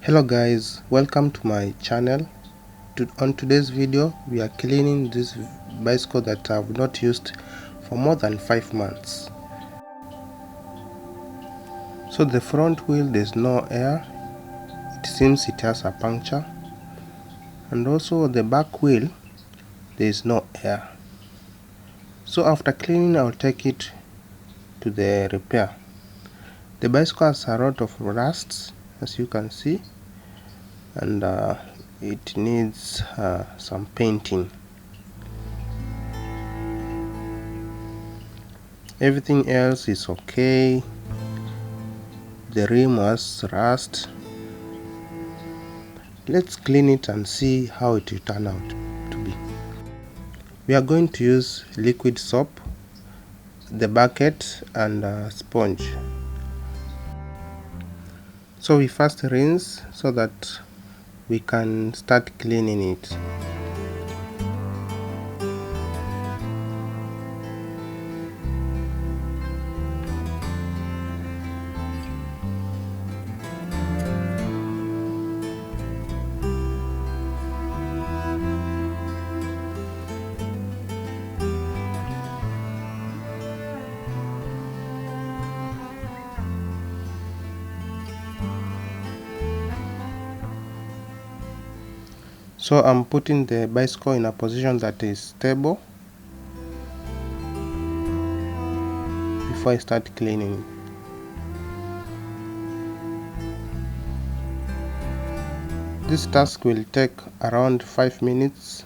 Hello guys, welcome to my channel. On today's video we are cleaning this bicycle that I have not used for more than 5 months. So the front wheel, there's no air, it seems it has a puncture, and also the back wheel there is no air. So after cleaning I'll take it to the repair. The bicycle has a lot of rust, as you can see, and it needs some painting. Everything else is okay. The rim has rust. Let's clean it and see how it will turn out to be. We are going to use liquid soap, the bucket, and a sponge. So we first rinse so that we can start cleaning it. So I'm putting the bicycle in a position that is stable before I start cleaning. This task will take around 5 minutes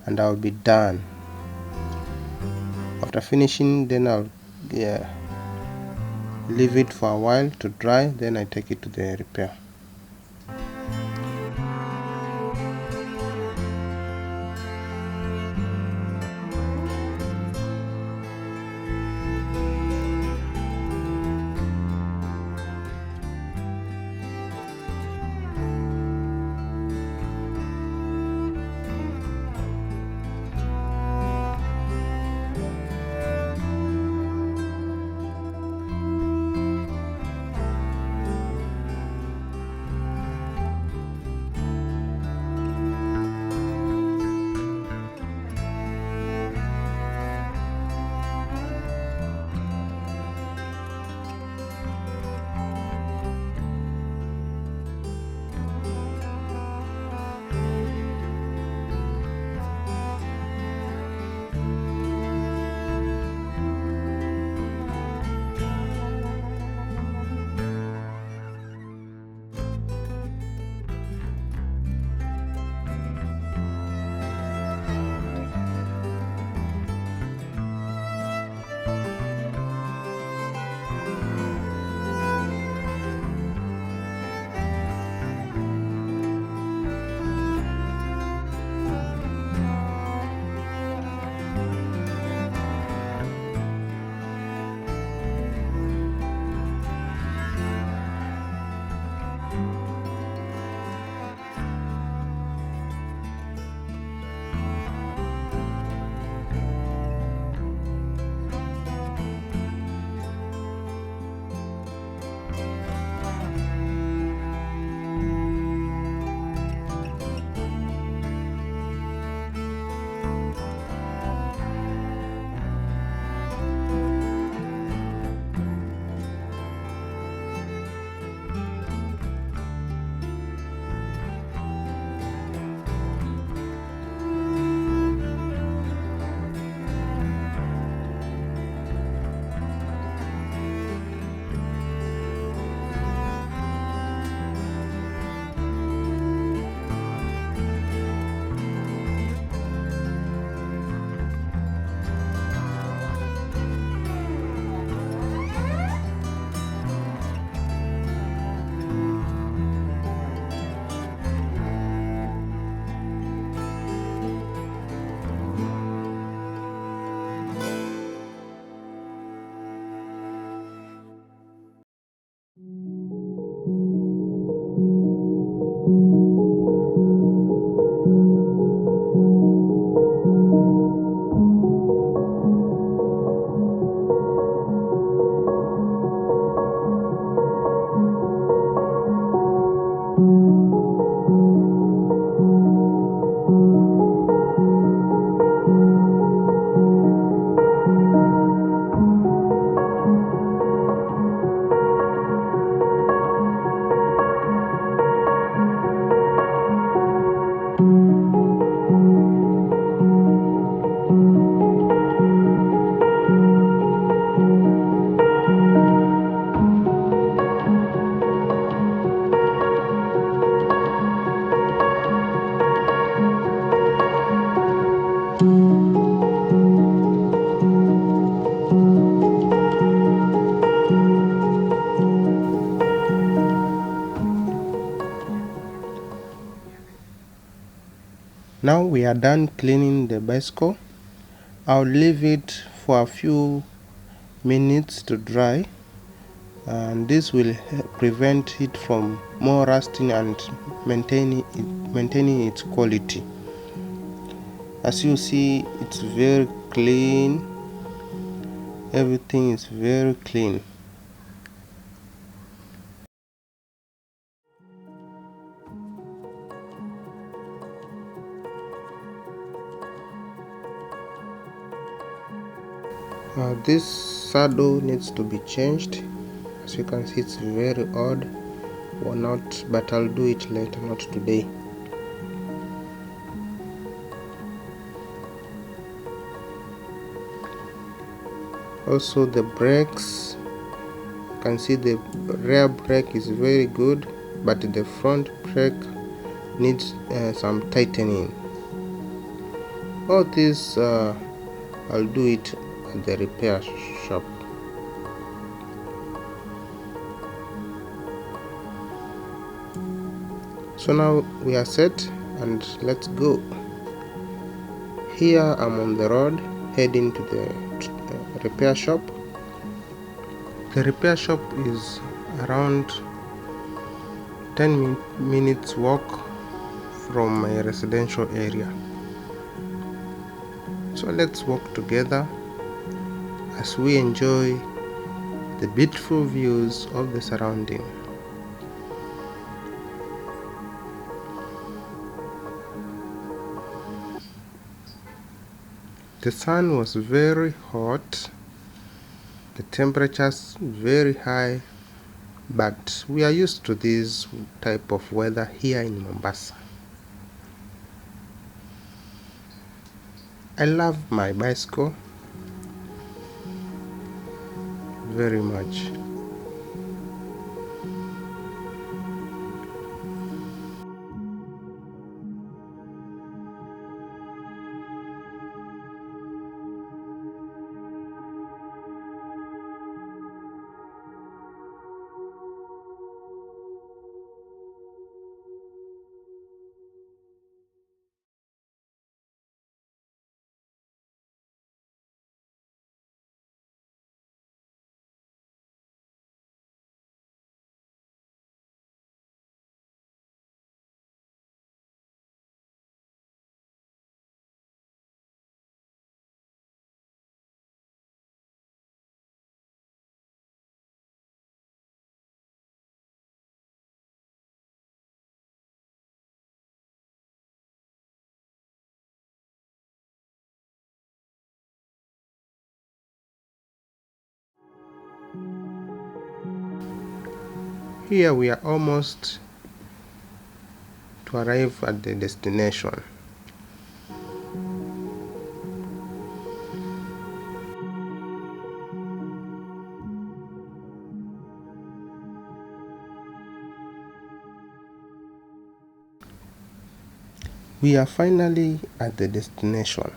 and I'll be done. After finishing, then I'll leave it for a while to dry, then I take it to the repair. Now we are done cleaning the bicycle. I'll leave it for a few minutes to dry, and this will prevent it from more rusting and maintaining its quality. As you see, it's very clean. Everything is very clean. This saddle needs to be changed. As you can see, it's very odd, worn out, but I'll do it later, not today. Also the brakes, you can see the rear brake is very good, but the front brake needs some tightening. All this I'll do it at the repair shop. So now we are set, and let's go. Here I'm on the road heading to the repair shop. The repair shop is around 10 minutes walk from my residential area. So let's walk together as we enjoy the beautiful views of the surrounding. The sun was very hot, the temperatures very high, but we are used to this type of weather here in Mombasa. I love my bicycle very much. Here we are almost to arrive at the destination. We are finally at the destination.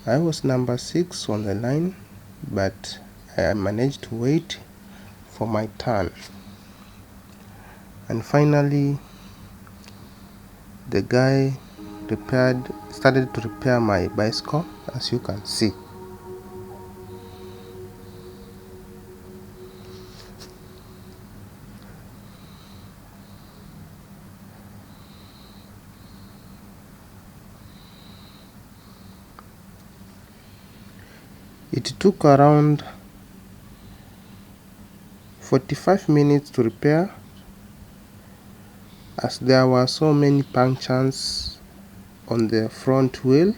I was number 6 on the line, but I managed to wait for my turn. And finally, the guy started to repair my bicycle, as you can see. It took around 45 minutes to repair, as there were so many punctures on the front wheel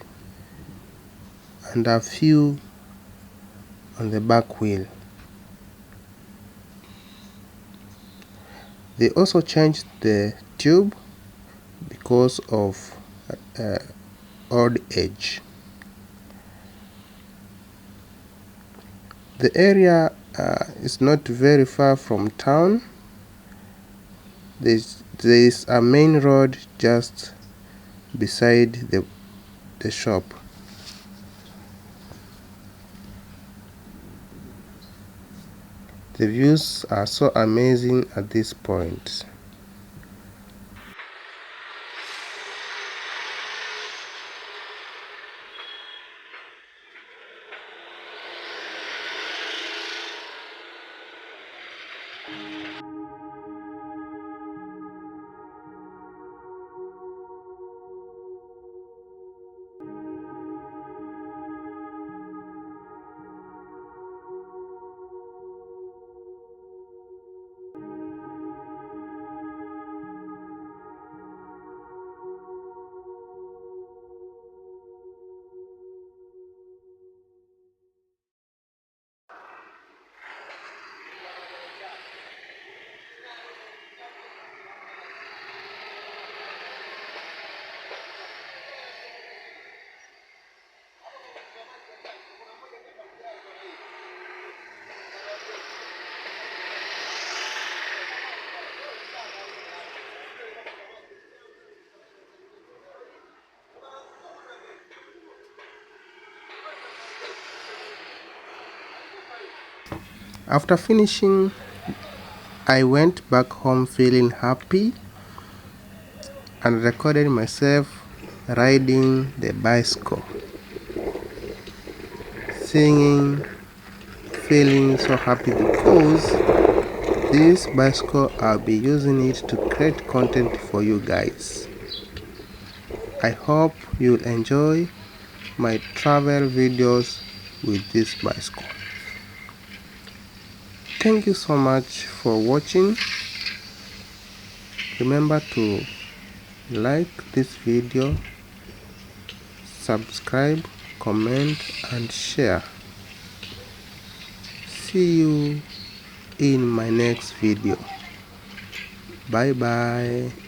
and a few on the back wheel. They also changed the tube because of odd edge. The area is not very far from town. There is a main road just beside the shop. The views are so amazing at this point. After finishing, I went back home feeling happy and recorded myself riding the bicycle, singing, feeling so happy because this bicycle I'll be using it to create content for you guys. I hope you'll enjoy my travel videos with this bicycle. Thank you so much for watching. Remember to like this video, subscribe, comment and share. See you in my next video. Bye bye.